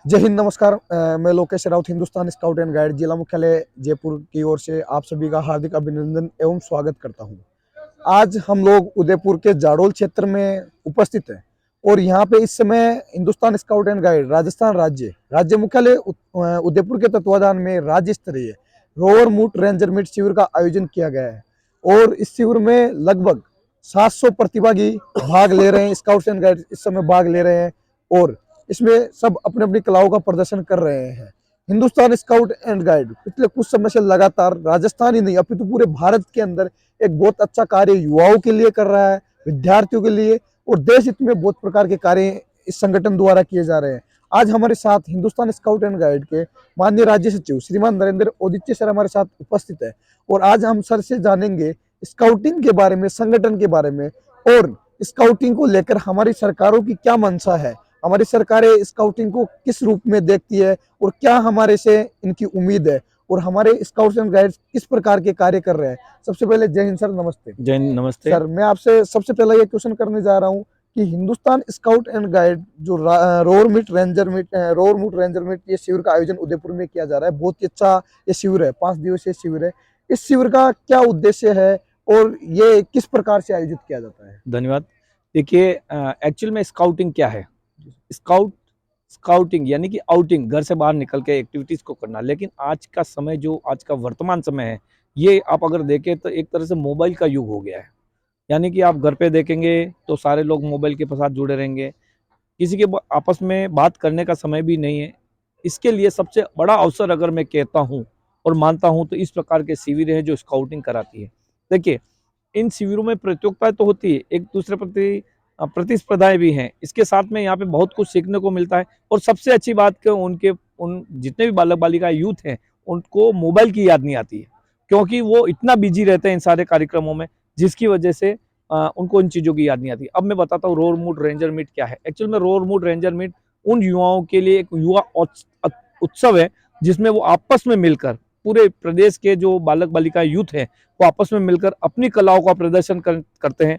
जय हिंद, नमस्कार। मैं Lokesh Raut, Hindustan scout and guide, जिला मुख्यालय जयपुर की ओर से आप सभी का हार्दिक अभिनंदन एवं स्वागत करता हूं। आज हम लोग उदयपुर के जाडोल क्षेत्र में उपस्थित हैं और यहाँ पे इस समय Hindustan scout and guide Rajasthan राज्य मुख्यालय उदयपुर के तत्वाधान में राज्य स्तरीय रोवर मूट रेंजर मीट शिविर का आयोजन किया गया है और इस शिविर में लगभग 700 प्रतिभागी भाग ले रहे हैं। स्काउट्स एंड गाइड इस समय भाग ले रहे हैं और इसमें सब अपनी अपनी कलाओं का प्रदर्शन कर रहे हैं। हिंदुस्तान स्काउट एंड गाइड पिछले कुछ समय से लगातार राजस्थान ही नहीं अपितु पूरे भारत के अंदर एक बहुत अच्छा कार्य युवाओं के लिए कर रहा है, विद्यार्थियों के लिए, और देश हित में बहुत प्रकार के कार्य इस संगठन द्वारा किए जा रहे हैं। आज हमारे साथ हिंदुस्तान स्काउट एंड गाइड के माननीय राज्य सचिव श्रीमान नरेंद्र ओदित्य सर हमारे साथ उपस्थित है और आज हम सर से जानेंगे स्काउटिंग के बारे में, संगठन के बारे में और स्काउटिंग को लेकर हमारी सरकारों की क्या मंशा है, हमारी सरकारें स्काउटिंग को किस रूप में देखती है और क्या हमारे से इनकी उम्मीद है और हमारे स्काउट्स एंड गाइड्स किस प्रकार के कार्य कर रहे हैं। सबसे पहले जय हिंद सर, नमस्ते। जय हिंद, नमस्ते सर, मैं आपसे सबसे पहला ये क्वेश्चन करने जा रहा हूँ कि हिंदुस्तान स्काउट एंड गाइड जो रोवर मूट रेंजर मीट ये शिविर का आयोजन उदयपुर में किया जा रहा है, बहुत ही अच्छा ये शिविर है, 5 दिवसीय शिविर है। इस शिविर का क्या उद्देश्य है और ये किस प्रकार से आयोजित किया जाता है? धन्यवाद। देखिए, एक्चुअल में स्काउटिंग क्या है? स्काउटिंग यानी कि आउटिंग, घर से बाहर निकल के एक्टिविटीज को करना। लेकिन आज का समय, जो आज का वर्तमान समय है, ये आप अगर देखें तो एक तरह से मोबाइल का युग हो गया है। यानी कि आप घर पे देखेंगे तो सारे लोग मोबाइल के साथ जुड़े रहेंगे, किसी के आपस में बात करने का समय भी नहीं है। इसके लिए सबसे बड़ा अवसर अगर मैं कहता हूँ और मानता हूँ तो इस प्रकार के शिविर हैं जो स्काउटिंग कराती है। देखिए, इन शिविरों में प्रतियोगिताएं तो होती है, एक दूसरे प्रति प्रतिस्पर्धाएं भी हैं। इसके साथ में यहाँ पे बहुत कुछ सीखने को मिलता है और सबसे अच्छी बात कि उन जितने भी बालक बालिका यूथ हैं, उनको मोबाइल की याद नहीं आती है, क्योंकि वो इतना बिजी रहते हैं इन सारे कार्यक्रमों में, जिसकी वजह से उनको इन चीज़ों की याद नहीं आती। अब मैं बताता हूँ रोर मूड रेंजर मीट क्या है। एक्चुअल में रोर मूड रेंजर मीट उन युवाओं के लिए एक युवा उत्सव है, जिसमें वो आपस में मिलकर, पूरे प्रदेश के जो बालक बालिका यूथ है, वो आपस में मिलकर अपनी कलाओं का प्रदर्शन करते हैं।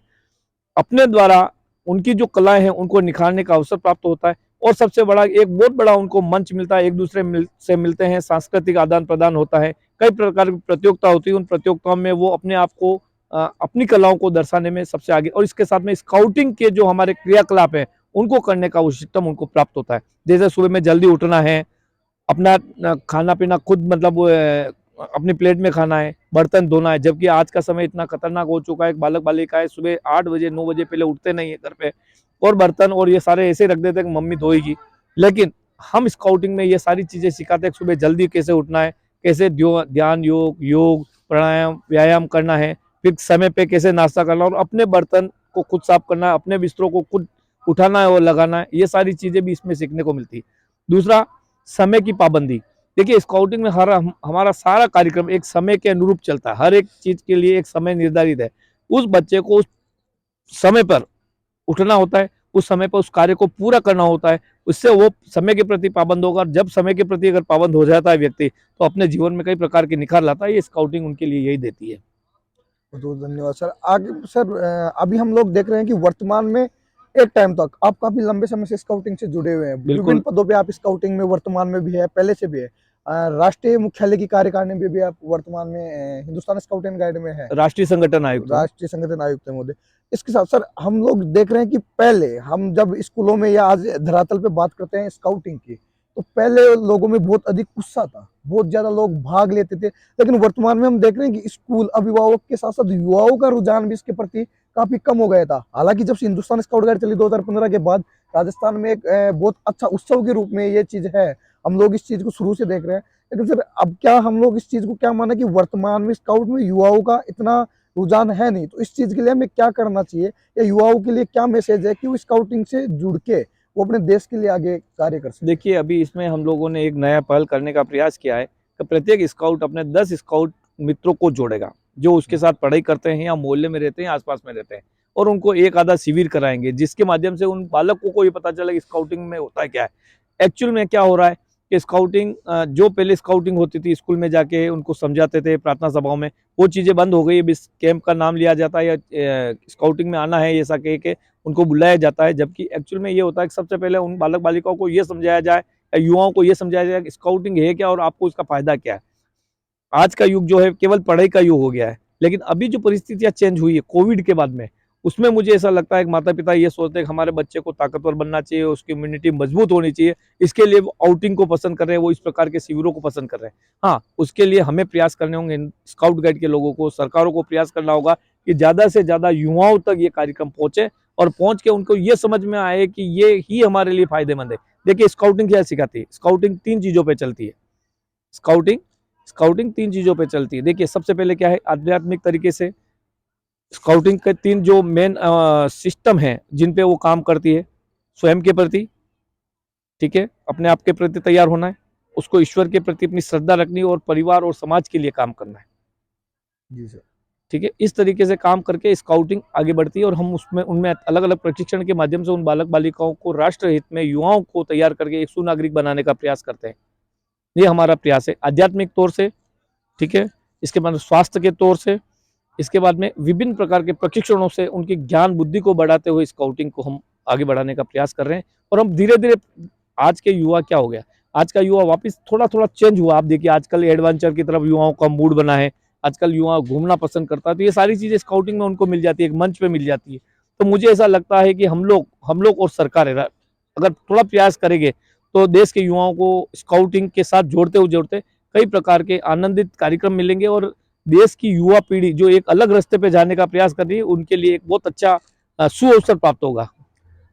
अपने द्वारा उनकी जो कलाएं हैं उनको निखारने का अवसर प्राप्त होता है और सबसे बड़ा, एक बहुत बड़ा उनको मंच मिलता है, एक दूसरे से मिलते हैं, सांस्कृतिक आदान प्रदान होता है, कई प्रकार की प्रतियोगिता होती है। उन प्रतियोगिताओं में वो अपने आप को, अपनी कलाओं को दर्शाने में सबसे आगे, और इसके साथ में स्काउटिंग के जो हमारे क्रियाकलाप है उनको करने का उचितम उनको प्राप्त होता है। जैसे सुबह में जल्दी उठना है, अपना खाना पीना खुद, मतलब अपनी प्लेट में खाना है, बर्तन धोना है। जबकि आज का समय इतना खतरनाक हो चुका है, बालक बालिकाएं सुबह 8 बजे 9 बजे पहले उठते नहीं है घर पे, और बर्तन और ये सारे ऐसे रख देते हैं कि मम्मी धोएगी। लेकिन हम स्काउटिंग में ये सारी चीजें सिखाते हैं, सुबह जल्दी कैसे उठना है, कैसे ध्यान योग प्राणायाम व्यायाम करना है, फिर समय पे कैसे नाश्ता करना, और अपने बर्तन को खुद साफ करना है, अपने बिस्तरों को खुद उठाना है और लगाना है। ये सारी चीजें भी इसमें सीखने को मिलती है। दूसरा, समय की पाबंदी। देखिए, स्काउटिंग में हमारा सारा कार्यक्रम एक समय के अनुरूप चलता है, हर एक चीज के लिए एक समय निर्धारित है। उस बच्चे को उस समय पर उठना होता है, उस समय पर उस कार्य को पूरा करना होता है, उससे वो समय के प्रति पाबंद होगा। जब समय के प्रति अगर पाबंद हो जाता है व्यक्ति, तो अपने जीवन में कई प्रकार के निखार लाता है। ये स्काउटिंग उनके लिए यही देती है। बहुत धन्यवाद सर। आगे सर, अभी हम लोग देख रहे हैं कि वर्तमान में एक टाइम तक आप काफी लंबे समय से स्काउटिंग से जुड़े हुए हैं, विभिन्न बिल्कुल। पदों पे आप स्काउटिंग में वर्तमान में भी है, पहले से भी है। राष्ट्रीय मुख्यालय की कार्यकारिणी में भी आप वर्तमान में हिंदुस्तान स्काउट एंड गाइड में है, राष्ट्रीय संगठन आयुक्त हूँ। राष्ट्रीय संगठन आयुक्त है महोदय। इसके साथ सर, हम लोग देख रहे हैं कि पहले हम जब स्कूलों में या आज धरातल पे बात करते हैं स्काउटिंग की, तो पहले लोगों में बहुत अधिक उत्साह था, बहुत ज्यादा लोग भाग लेते थे। लेकिन वर्तमान में हम देख रहे हैं कि स्कूल, अभिभावक के साथ साथ युवाओं का रुझान भी इसके प्रति काफी कम हो गया था। हालांकि जब से हिंदुस्तान स्काउट गाइड चली 2015 के बाद, राजस्थान में एक बहुत अच्छा उत्सव के रूप में ये चीज है, हम लोग इस चीज को शुरू से देख रहे हैं। लेकिन सर, अब क्या हम लोग इस चीज को क्या माना कि वर्तमान में स्काउट में युवाओं का इतना रुझान है नहीं, तो इस चीज के लिए हमें क्या करना चाहिए या युवाओं के लिए क्या मैसेज है कि वो स्काउटिंग से जुड़ के वो अपने देश के लिए आगे कार्य कर सके? देखिए, अभी इसमें हम लोगों ने एक नया पहल करने का प्रयास किया है कि प्रत्येक स्काउट अपने 10 स्काउट मित्रों को जोड़ेगा, जो उसके साथ पढ़ाई करते हैं या मोहल्ले में रहते हैं, आसपास में रहते हैं, और उनको एक आधा शिविर कराएंगे, जिसके माध्यम से उन बालकों को ये पता चले कि स्काउटिंग में होता है क्या है। एक्चुअल में क्या हो रहा है कि स्काउटिंग, जो पहले स्काउटिंग होती थी, स्कूल में जाके उनको समझाते थे प्रार्थना सभाओं में, वो चीज़ें बंद हो गई। अब इस कैंप का नाम लिया जाता है या स्काउटिंग में आना है, ऐसा कह के उनको बुलाया जाता है। जबकि एक्चुअल में ये होता है कि सबसे पहले उन बालक बालिकाओं को ये समझाया जाए या युवाओं को ये समझाया जाए कि स्काउटिंग है क्या और आपको इसका फायदा क्या है। आज का युग जो है केवल पढ़ाई का युग हो गया है, लेकिन अभी जो परिस्थितियां चेंज हुई है कोविड के बाद में, उसमें मुझे ऐसा लगता है कि माता पिता ये सोचते हैं कि हमारे बच्चे को ताकतवर बनना चाहिए, उसकी इम्यूनिटी मजबूत होनी चाहिए, इसके लिए वो आउटिंग को पसंद कर रहे हैं, वो इस प्रकार के शिविरों को पसंद कर रहे हैं। हाँ, उसके लिए हमें प्रयास करने होंगे, स्काउट गाइड के लोगों को, सरकारों को प्रयास करना होगा कि ज्यादा से ज्यादा युवाओं तक ये कार्यक्रम पहुंचे और पहुंच के उनको ये समझ में आए कि ये ही हमारे लिए फायदेमंद है। देखिए स्काउटिंग क्या सिखाती है, स्काउटिंग 3 चीजों पे चलती है। स्काउटिंग स्काउटिंग 3 चीजों पे चलती है। देखिए सबसे पहले क्या है, आध्यात्मिक तरीके से स्काउटिंग के 3 जो मेन सिस्टम है जिन पे वो काम करती है। स्वयं के प्रति, ठीक है, अपने आप के प्रति तैयार होना है, उसको ईश्वर के प्रति अपनी श्रद्धा रखनी है और परिवार और समाज के लिए काम करना है। जी सर। ठीक है, इस तरीके से काम करके स्काउटिंग आगे बढ़ती है और हम उसमें उनमें अलग अलग प्रशिक्षण के माध्यम से उन बालक बालिकाओं को राष्ट्र हित में युवाओं को तैयार करके एक सुनागरिक बनाने का प्रयास करते हैं। ये हमारा प्रयास है आध्यात्मिक तौर से, ठीक है, इसके बाद स्वास्थ्य के तौर से, इसके बाद में विभिन्न प्रकार के प्रशिक्षणों से उनकी ज्ञान बुद्धि को बढ़ाते हुए स्काउटिंग को हम आगे बढ़ाने का प्रयास कर रहे हैं। और हम धीरे धीरे, आज के युवा क्या हो गया, आज का युवा वापस थोड़ा थोड़ा चेंज हुआ। आप देखिए आजकल एडवेंचर की तरफ युवाओं का मूड बना है, आजकल युवा घूमना पसंद करता है, तो ये सारी चीजें स्काउटिंग में उनको मिल जाती है, एक मंच पे मिल जाती है। तो मुझे ऐसा लगता है कि हम लोग और सरकार अगर थोड़ा प्रयास करेंगे तो देश के युवाओं को स्काउटिंग के साथ जोड़ते कई प्रकार के आनंदित कार्यक्रम मिलेंगे और देश की युवा पीढ़ी जो एक अलग रास्ते पे जाने का प्रयास कर रही है उनके लिए एक बहुत अच्छा सुअवसर प्राप्त होगा।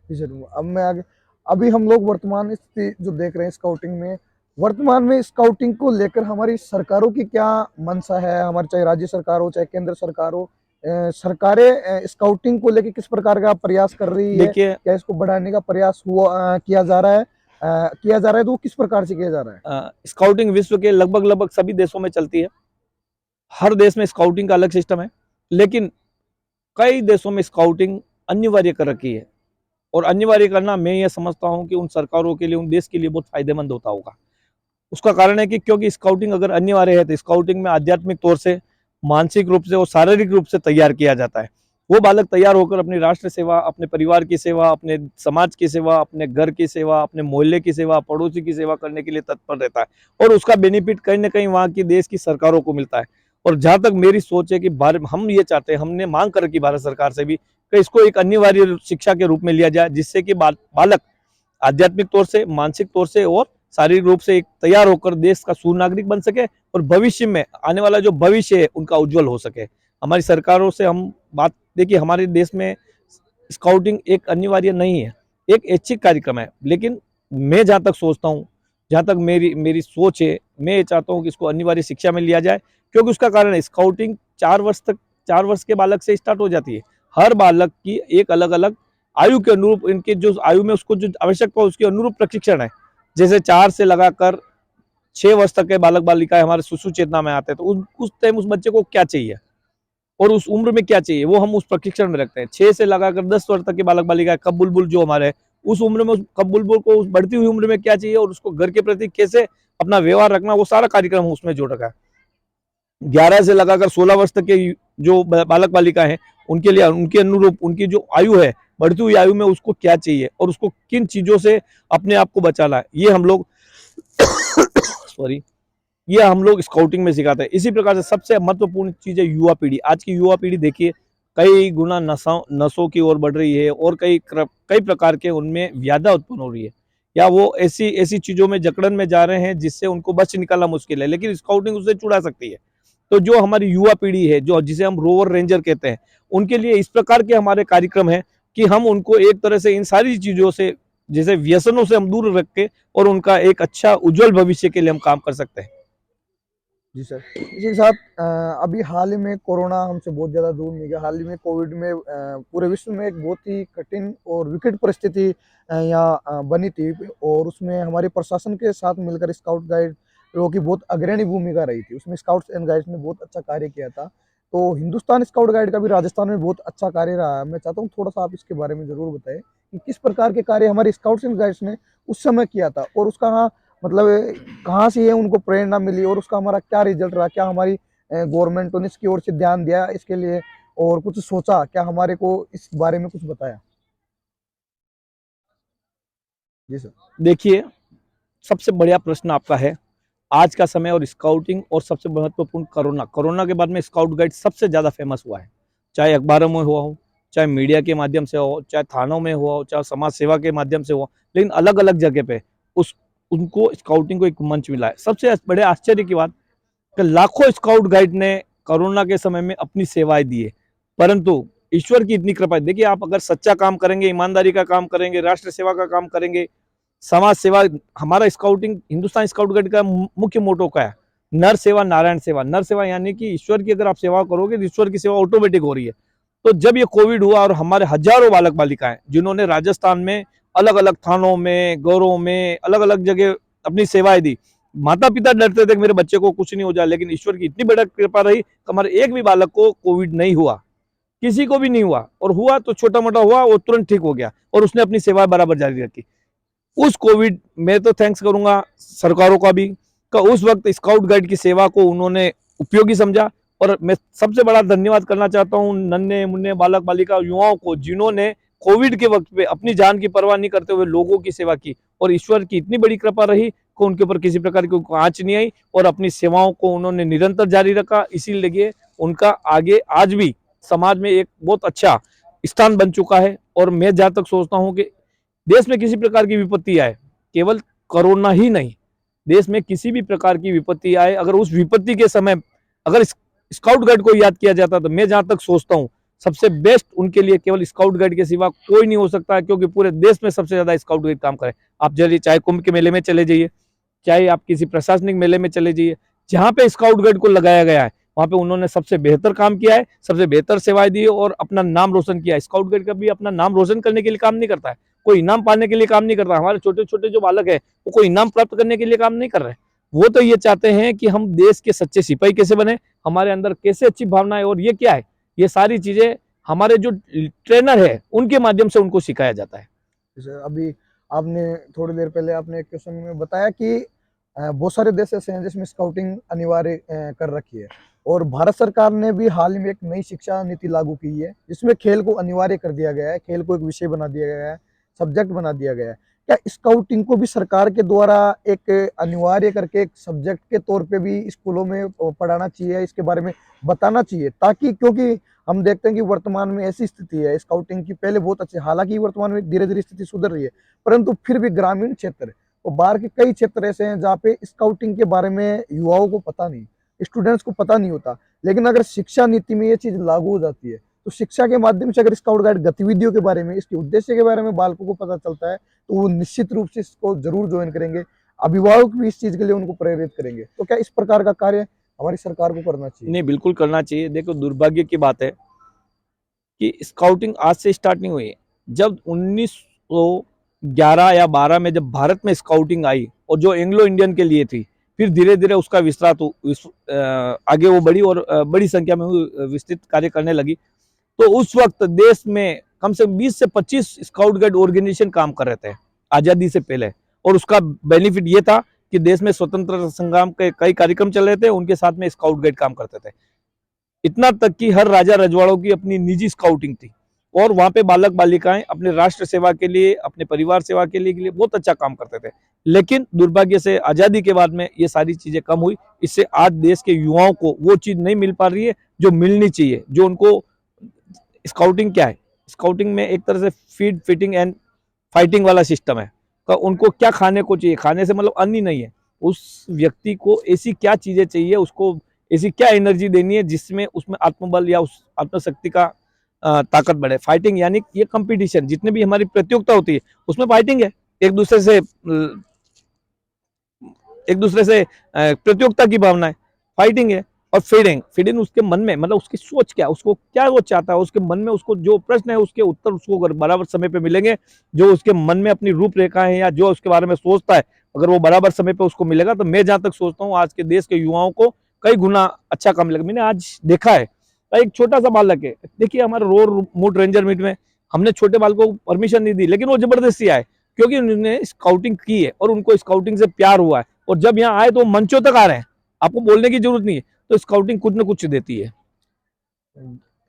जी सर। अब मैं आगे, अभी हम लोग वर्तमान स्थिति जो देख रहे हैं स्काउटिंग में, वर्तमान में स्काउटिंग को लेकर हमारी सरकारों की क्या मंशा है, हमारे चाहे राज्य सरकार हो चाहे केंद्र सरकार हो, सरकारें स्काउटिंग को लेकर किस प्रकार का प्रयास कर रही है, देखिए क्या इसको बढ़ाने का प्रयास हुआ किया जा रहा है, किया जा रहा है तो वो किस प्रकार से किया जा रहा है? स्काउटिंग विश्व के लगभग लगभग सभी देशों में चलती है। हर देश में स्काउटिंग का अलग सिस्टम है, लेकिन कई देशों में स्काउटिंग अनिवार्य कर रखी है। और अनिवार्य करना मैं ये समझता हूँ कि उन सरकारों के लिए, उन देश के लिए बहुत फायदेमंद होता होगा। उसका कारण है कि क्योंकि स्काउटिंग अगर अनिवार्य है तो स्काउटिंग में आध्यात्मिक तौर से, मानसिक रूप से और शारीरिक रूप से तैयार किया जाता है। वो बालक तैयार होकर अपनी राष्ट्र सेवा, अपने परिवार की सेवा, अपने समाज की सेवा, अपने घर की सेवा, अपने मोहल्ले की सेवा, पड़ोसी की सेवा करने के लिए तत्पर रहता है और उसका बेनिफिट कहीं ना कहीं वहाँ की देश की सरकारों को मिलता है। और जहां तक मेरी सोच है कि भारत, हम ये चाहते हैं, हमने मांग कर रखी भारत सरकार से भी कि इसको एक अनिवार्य शिक्षा के रूप में लिया जाए, जिससे कि बालक आध्यात्मिक तौर से, मानसिक तौर से और शारीरिक रूप से एक तैयार होकर देश का सुनागरिक बन सके और भविष्य में आने वाला जो भविष्य है उनका उज्जवल हो सके। हमारी सरकारों से हम बात, देखिए हमारे देश में स्काउटिंग एक अनिवार्य नहीं है, एक ऐच्छिक कार्यक्रम है, लेकिन मैं जहाँ तक सोचता हूँ, जहाँ तक मेरी मेरी सोच है, मैं ये चाहता हूँ कि इसको अनिवार्य शिक्षा में लिया जाए। क्योंकि उसका कारण है, स्काउटिंग 4 वर्ष तक, 4 वर्ष के बालक से स्टार्ट हो जाती है। हर बालक की एक अलग अलग आयु के अनुरूप, इनके जो आयु में उसको जो आवश्यकता हो उसके अनुरूप प्रशिक्षण है। जैसे 4 से लगाकर 6 वर्ष तक के बालक बालिकाएं हमारे शिशु चेतना में आते हैं, तो उस टाइम उस बच्चे को क्या चाहिए और उस उम्र में क्या चाहिए वो हम उस प्रशिक्षण में रखते हैं। 6 से लगाकर 10 वर्ष तक के बालक बालिका कब बुलबुल जो हमारे है, उस उम्र में, कब बुलबुल को उस बढ़ती हुई उम्र में क्या चाहिए और उसको घर के प्रति कैसे अपना व्यवहार रखना, वो सारा कार्यक्रम उसमें जोड़ रखा है। 11 से लगाकर 16 वर्ष तक के जो बालक बालिका हैं, उनके लिए, उनके अनुरूप, उनकी जो आयु है, बढ़ती हुई आयु में उसको क्या चाहिए और उसको किन चीजों से अपने आप को बचाना है, ये हम लोग सॉरी, ये हम लोग स्काउटिंग में सिखाते हैं। इसी प्रकार से सबसे महत्वपूर्ण चीज है युवा पीढ़ी। आज की युवा पीढ़ी देखिए कई गुना नशों की ओर बढ़ रही है और कई प्रकार के उनमें व्याधा उत्पन्न हो रही है, या वो ऐसी ऐसी चीजों में जकड़न में जा रहे हैं जिससे उनको बच निकालना मुश्किल है, लेकिन स्काउटिंग उससे छुड़ा सकती है। तो जो हमारी युवा पीढ़ी है, जो जिसे हम रोवर रेंजर कहते हैं, उनके लिए इस प्रकार के हमारे कार्यक्रम है कि हम उनको एक तरह से इन सारी चीजों से, जैसे व्यसनों से हम दूर रख के और उनका एक अच्छा उज्जवल भविष्य के लिए हम काम कर सकते हैं। जी सर। इसी के साथ अभी हाल ही में कोरोना हमसे बहुत ज़्यादा दूर नहीं गया। हाल ही में कोविड में पूरे विश्व में एक बहुत ही कठिन और विकट परिस्थिति यहाँ बनी थी और उसमें हमारे प्रशासन के साथ मिलकर स्काउट गाइड लोगों की बहुत अग्रणी भूमिका रही थी। उसमें स्काउट्स एंड गाइड्स ने बहुत अच्छा कार्य किया था। तो हिंदुस्तान स्काउट गाइड का भी राजस्थान में बहुत अच्छा कार्य रहा है। मैं चाहता हूँ थोड़ा-सा आप इसके बारे में ज़रूर बताएँ कि किस प्रकार के कार्य हमारे स्काउट्स एंड गाइड्स ने उस समय किया था और उसका मतलब कहाँ से ये उनको प्रेरणा मिली और उसका हमारा क्या रिजल्ट रहा? क्या हमारी गवर्नमेंट ने इसकी ओर से ध्यान दिया इसके लिए और कुछ सोचा? क्या हमारे को इस बारे में कुछ बताया? जी सर। देखिए सबसे बढ़िया प्रश्न आपका है। आज का समय और स्काउटिंग और सबसे महत्वपूर्ण कोरोना, कोरोना के बाद में स्काउट गाइड सबसे ज़्यादा फेमस हुआ है। चाहे अखबारों में हुआ हो, चाहे मीडिया के माध्यम से हो, चाहे थानों में हुआ हो, चाहे समाज सेवा के माध्यम से हुआ, लेकिन अलग अलग जगह पे उस उनको स्काउटिंग को एक मंच मिला है। सबसे बड़े आश्चर्य की बात कि लाखों स्काउट गाइड ने कोरोना के समय में अपनी सेवाएं दी है, परंतु ईश्वर की इतनी कृपा है। देखिए, आप अगर सच्चा काम करेंगे, ईमानदारी का काम करेंगे, राष्ट्र सेवा का काम करेंगे, समाज सेवा, हमारा स्काउटिंग, हिंदुस्तान स्काउट गाइड का मुख्य मोटो क्या है? नर सेवा नारायण सेवा। नर सेवा यानी कि ईश्वर की अगर आप सेवा करोगे तो ईश्वर की सेवा ऑटोमेटिक हो रही है। तो जब ये कोविड हुआ और हमारे हजारों बालक बालिकाएं जिन्होंने राजस्थान में अलग अलग थानों में, गौरों में, अलग अलग जगह अपनी सेवाएं दी, माता पिता डरते थे कि मेरे बच्चे को कुछ नहीं हो जाए, लेकिन ईश्वर की इतनी बड़ी कृपा रही कि हमारे एक भी बालक को कोविड नहीं हुआ, किसी को भी नहीं हुआ, और हुआ तो छोटा मोटा हुआ, वो तुरंत ठीक हो गया और उसने अपनी सेवा बराबर जारी रखी। उस कोविड में तो थैंक्स करूंगा सरकारों का भी, का उस वक्त स्काउट गाइड की सेवा को उन्होंने उपयोगी समझा। और मैं सबसे बड़ा धन्यवाद करना चाहता हूं नन्हे मुन्ने बालक बालिका युवाओं को, जिन्होंने कोविड के वक्त पे अपनी जान की परवाह नहीं करते हुए लोगों की सेवा की, और ईश्वर की इतनी बड़ी कृपा रही कि उनके ऊपर किसी प्रकार की आंच नहीं आई और अपनी सेवाओं को उन्होंने निरंतर जारी रखा। इसीलिए उनका आगे आज भी समाज में एक बहुत अच्छा स्थान बन चुका है। और मैं जहां तक सोचता हूं कि देश में किसी प्रकार की विपत्ति आए, केवल कोरोना ही नहीं, देश में किसी भी प्रकार की विपत्ति आए, अगर उस विपत्ति के समय अगर स्काउट गाइड को याद किया जाता, तो मैं जहां तक सोचता हूं सबसे बेस्ट उनके लिए केवल स्काउट गाइड के सिवा कोई नहीं हो सकता है, क्योंकि पूरे देश में सबसे ज्यादा स्काउट गाइड काम करे। आप चलिए, चाहे कुंभ के मेले में चले जाइए, चाहे आप किसी प्रशासनिक मेले में चले जाइए, जहां पे स्काउट गाइड को लगाया गया है वहां पे उन्होंने सबसे बेहतर काम किया है, सबसे बेहतर सेवाएं दी है और अपना नाम रोशन किया है। स्काउट गाइड कभी अपना नाम रोशन करने के लिए काम नहीं करता है, कोई इनाम पाने के लिए काम नहीं करता। हमारे छोटे छोटे जो बालक है वो कोई इनाम प्राप्त करने के लिए काम नहीं कर रहे, वो तो ये चाहते हैं कि हम देश के सच्चे सिपाही कैसे बने, हमारे अंदर कैसे अच्छी भावनाएं, और ये क्या है, ये सारी चीजें हमारे जो ट्रेनर है उनके माध्यम से उनको सिखाया जाता है। जैसे अभी आपने थोड़ी देर पहले आपने एक क्वेश्चन में बताया कि बहुत सारे देश ऐसे हैं जिसमें स्काउटिंग अनिवार्य कर रखी है, और भारत सरकार ने भी हाल ही में एक नई शिक्षा नीति लागू की है जिसमें खेल को अनिवार्य कर दिया गया है, खेल को एक विषय बना दिया गया है, सब्जेक्ट बना दिया गया है। क्या स्काउटिंग को भी सरकार के द्वारा एक अनिवार्य करके एक सब्जेक्ट के तौर पे भी स्कूलों में पढ़ाना चाहिए, इसके बारे में बताना चाहिए, ताकि क्योंकि हम देखते हैं कि वर्तमान में ऐसी स्थिति है स्काउटिंग की, पहले बहुत अच्छी, हालांकि वर्तमान में धीरे धीरे स्थिति सुधर रही है, परंतु फिर भी ग्रामीण क्षेत्र और बाहर के कई क्षेत्र ऐसे हैं जहाँ पे स्काउटिंग के बारे में युवाओं को पता नहीं, स्टूडेंट्स को पता नहीं होता। लेकिन अगर शिक्षा नीति में ये चीज लागू हो जाती है तो शिक्षा के माध्यम से अगर स्काउट गाइड गतिविधियों के बारे में, इसके उद्देश्य के बारे में बालकों को पता चलता है तो वो निश्चित रूप से इसको जरूर ज्वाइन करेंगे, अभिभावक भी इस चीज के लिए उनको प्रेरित करेंगे। तो क्या इस प्रकार का कार्य हमारी सरकार को करना चाहिए? नहीं, बिल्कुल करना चाहिए। देखो, दुर्भाग्य की बात है कि स्काउटिंग आज से स्टार्ट नहीं हुई है। जब 1911 या 12 में जब भारत में स्काउटिंग आई और जो एंग्लो इंडियन के लिए थी, फिर धीरे धीरे उसका विस्तार आगे वो बढ़ी और बड़ी संख्या में विस्तृत कार्य करने लगी। तो उस वक्त देश में कम से कम 20 से 25 स्काउट गाइड ऑर्गेनाइजेशन काम कर रहे थे आजादी से पहले, और उसका बेनिफिट ये था कि देश में स्वतंत्रता संग्राम के कई कार्यक्रम चल रहे थे, उनके साथ में स्काउट गाइड काम करते थे। इतना तक कि हर राजा रजवाड़ों की अपनी निजी स्काउटिंग थी, और वहां पे बालक बालिकाएं अपने राष्ट्र सेवा के लिए, अपने परिवार सेवा के लिए बहुत अच्छा काम करते थे। लेकिन दुर्भाग्य से आजादी के बाद में ये सारी चीजें कम हुई। इससे आज देश के युवाओं को वो चीज नहीं मिल पा रही है जो मिलनी चाहिए, जो उनको। स्काउटिंग क्या है? स्काउटिंग में एक तरह से फीड फिटिंग एंड फाइटिंग वाला सिस्टम है। तो उनको क्या खाने को चाहिए, खाने से मतलब अन्न ही नहीं है, उस व्यक्ति को ऐसी क्या चीजें चाहिए, उसको ऐसी क्या एनर्जी देनी है जिसमें उसमें आत्मबल या उस आत्मशक्ति का ताकत बढ़े। फाइटिंग यानी ये कंपटीशन, जितने भी हमारी प्रतियोगिता होती है उसमें फाइटिंग है, एक दूसरे से प्रतियोगिता की भावना है, फाइटिंग है। और फीडिंग, फीडिंग उसके मन में, मतलब उसकी सोच क्या, उसको क्या वो चाहता है, उसके मन में उसको जो प्रश्न है उसके उत्तर उसको अगर बराबर समय पे मिलेंगे, जो उसके मन में अपनी रूपरेखा है या जो उसके बारे में सोचता है, अगर वो बराबर समय पे उसको मिलेगा, तो मैं जहां तक सोचता हूँ आज के देश के युवाओं को कई गुना अच्छा काम मिलेगा। मैंने आज देखा है, एक छोटा सा बालक है, देखिए हमारे रोड मूड रेंजर मीट में हमने छोटे बालकों को परमिशन नहीं दी, लेकिन वो जबरदस्ती आए क्योंकि उन्होंने स्काउटिंग की है और उनको स्काउटिंग से प्यार हुआ है, और जब यहाँ आए तो मंचों तक आ रहे हैं, आपको बोलने की जरूरत नहीं है। तो स्काउटिंग कुछ न कुछ देती है।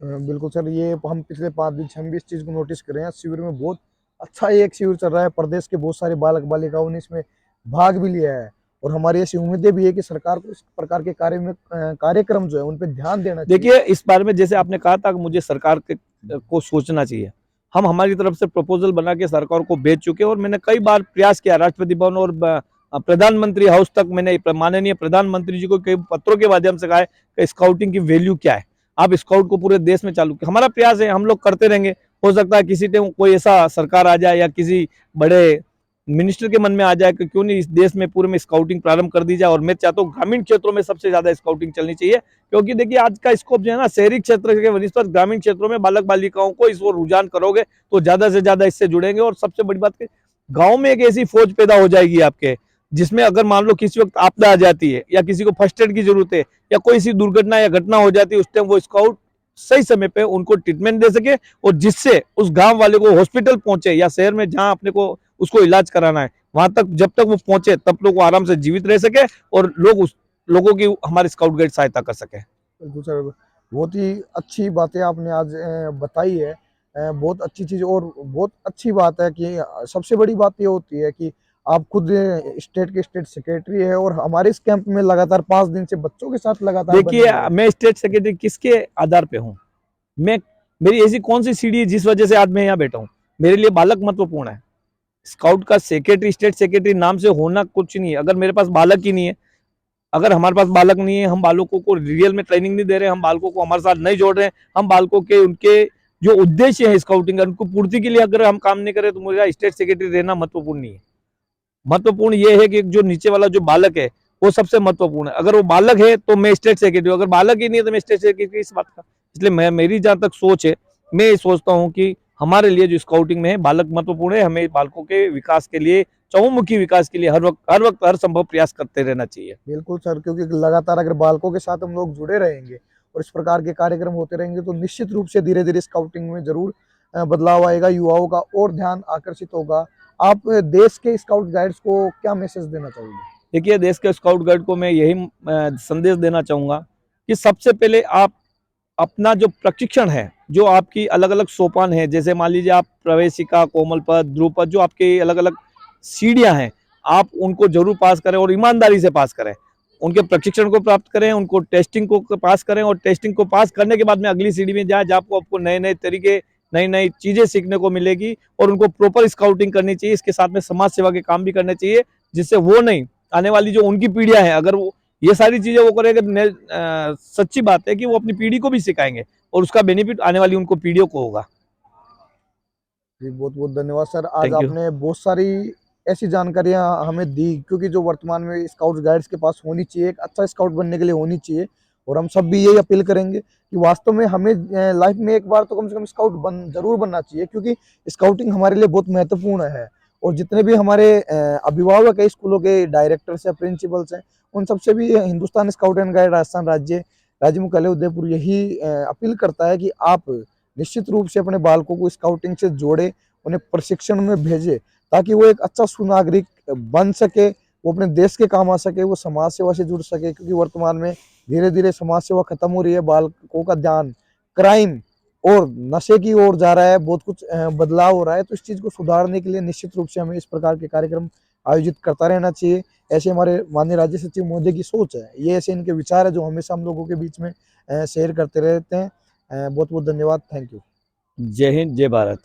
बिल्कुल सर, ये हम पिछले 5 दिन से हम भी इस चीज़ को नोटिस कर रहे हैं। शिविर में बहुत अच्छा ये एक शिविर चल रहा है, प्रदेश के बहुत सारे बालक बालिकाओं ने इसमें भाग भी लिया है। और हमारी ऐसी उम्मीदें भी है कि सरकार को इस प्रकार के कार्यक्रम जो है उन पे ध्यान देना चाहिए। देखिए इस बारे में जैसे आपने कहा था कि मुझे सरकार को सोचना चाहिए। हम हमारी तरफ से प्रपोजल बना के सरकार को भेज चुके हैं और मैंने कई बार प्रयास किया राष्ट्रपति भवन और प्रधानमंत्री हाउस तक मैंने माननीय प्रधानमंत्री जी को कई पत्रों के माध्यम से कहा है कि स्काउटिंग की वैल्यू क्या है, आप स्काउट को पूरे देश में चालू किया। हमारा प्रयास है, हम लोग करते रहेंगे। हो सकता है किसी टाइम कोई ऐसा सरकार आ जाए या किसी बड़े मिनिस्टर के मन में आ जाए कि क्यों नहीं इस देश में पूरे में स्काउटिंग प्रारंभ कर दी जाए। और मैं चाहता हूँ ग्रामीण क्षेत्रों में सबसे ज्यादा स्काउटिंग चलनी चाहिए, क्योंकि देखिए आज का स्कोप जो है ना शहरी क्षेत्र के वनिस्पत ग्रामीण क्षेत्रों में बालक बालिकाओं को इस ओर रुझान करोगे तो ज्यादा से ज्यादा इससे जुड़ेंगे। और सबसे बड़ी बात गांव में एक ऐसी फौज पैदा हो जाएगी आपके, जिसमें अगर मान लो किसी वक्त आपदा आ जाती है या किसी को फर्स्ट एड की जरूरत है या कोई सी दुर्घटना या घटना हो जाती है, उस टाइम वो स्काउट सही समय पे उनको ट्रीटमेंट दे सके और जिससे उस गांव वाले को हॉस्पिटल पहुंचे या शहर में जहां अपने को उसको इलाज कराना है वहां तक जब तक वो पहुंचे तब लोग वो आराम से जीवित रह सके और लोगों की हमारे स्काउट गाइड सहायता कर सके। बिल्कुल सर, बहुत ही अच्छी बातें आपने आज बताई है। बहुत अच्छी चीज़ और बहुत अच्छी बात है कि सबसे बड़ी बात ये होती है कि आप खुद स्टेट के स्टेट सेक्रेटरी है और हमारे इस कैंप में लगातार 5 दिन से बच्चों के साथ लगातार बने देखिए हुए हैं। मैं स्टेट सेक्रेटरी किसके आधार पे हूँ, मैं मेरी ऐसी कौन सी सीढ़ी है जिस वजह से आज मैं यहाँ बैठा हूँ। मेरे लिए बालक महत्वपूर्ण है। स्काउट का सेक्रेटरी स्टेट सेक्रेटरी नाम से होना कुछ नहीं है अगर मेरे पास बालक ही नहीं है। अगर हमारे पास बालक नहीं है, हम बालकों को रियल में ट्रेनिंग नहीं दे रहे, हम बालकों को हमारे साथ नहीं जोड़ रहे हैं, हम बालकों के उनके जो उद्देश्य है स्काउटिंग का उनको पूर्ति के लिए अगर हम काम नहीं करें तो मेरा स्टेट सेक्रेटरी रहना महत्वपूर्ण नहीं है। महत्वपूर्ण ये है कि जो नीचे वाला जो बालक है वो सबसे महत्वपूर्ण है। अगर वो बालक है तो मैं स्टेट सेक्रेटरी हूँ, अगर बालक ही नहीं है तो मैं स्टेट सेक्रेटरी इस बात का। इसलिए मैं मेरी जहां तक सोच है, मैं ये सोचता हूँ कि हमारे लिए जो स्काउटिंग में है बालक महत्वपूर्ण है। हमें बालकों के विकास के लिए, चहुमुखी विकास के लिए हर वक्त हर संभव प्रयास करते रहना चाहिए। बिल्कुल सर, क्योंकि लगातार अगर बालकों के साथ हम लोग जुड़े रहेंगे और इस प्रकार के कार्यक्रम होते रहेंगे तो निश्चित रूप से धीरे धीरे स्काउटिंग में जरूर बदलाव आएगा, युवाओं का और ध्यान आकर्षित होगा। आप देश के स्काउट गाइड्स को क्या मैसेज देना चाहोगे? देखिए देश के स्काउट गाइड को मैं यही संदेश देना चाहूंगा कि सबसे पहले आप अपना जो प्रशिक्षण है, जो आपकी अलग अलग सोपान है, जैसे मान लीजिए आप प्रवेशिका, कोमल पद, ध्रुव पद, जो आपके अलग अलग सीढ़ियां हैं, आप उनको जरूर पास करें और ईमानदारी से पास करें। उनके प्रशिक्षण को प्राप्त करें, उनको टेस्टिंग को पास करें और टेस्टिंग को पास करने के बाद में अगली सीढ़ी में जाए जहाँ आपको नए नए तरीके, नई नई चीजें सीखने को मिलेगी। और उनको प्रॉपर स्काउटिंग करनी चाहिए, इसके साथ में समाज सेवा के काम भी करने चाहिए, जिससे वो नहीं आने वाली जो उनकी पीढ़ियां हैं, अगर वो ये सारी चीजें वो करेंगे, सच्ची बात है कि वो अपनी पीढ़ी को भी सिखाएंगे और उसका बेनिफिट आने वाली उनको पीढ़ियों को होगा। जी बहुत बहुत धन्यवाद सर, आज थैंक यू। आपने बहुत सारी ऐसी जानकारियां हमें दी, क्योंकि जो वर्तमान में स्काउट गाइड्स के पास होनी चाहिए, एक अच्छा स्काउट बनने के लिए होनी चाहिए। और हम सब भी यही अपील करेंगे कि वास्तव में हमें लाइफ में एक बार तो कम से कम स्काउट जरूर बनना चाहिए, क्योंकि स्काउटिंग हमारे लिए बहुत महत्वपूर्ण है। और जितने भी हमारे अभिभावक है, स्कूलों के डायरेक्टर्स हैं, प्रिंसिपल्स हैं, उन सबसे भी Hindustan scout and guide Rajasthan राज्य मुख्यालय उदयपुर यही अपील करता है कि आप निश्चित रूप से अपने बालकों को स्काउटिंग से जोड़े, उन्हें प्रशिक्षण में भेजे, ताकि वो एक अच्छा सुनागरिक बन सके, वो अपने देश के काम आ सके, वो समाज सेवा से जुड़ सके। क्योंकि वर्तमान में धीरे धीरे समाज सेवा खत्म हो रही है, बालकों का ध्यान क्राइम और नशे की ओर जा रहा है, बहुत कुछ बदलाव हो रहा है। तो इस चीज को सुधारने के लिए निश्चित रूप से हमें इस प्रकार के कार्यक्रम आयोजित करता रहना चाहिए। ऐसे हमारे माननीय राज्य सचिव महोदय की सोच है, ये ऐसे इनके विचार है जो हमेशा हम लोगों के बीच में शेयर करते रहते हैं। बहुत बहुत धन्यवाद, थैंक यू। जय हिंद, जय भारत।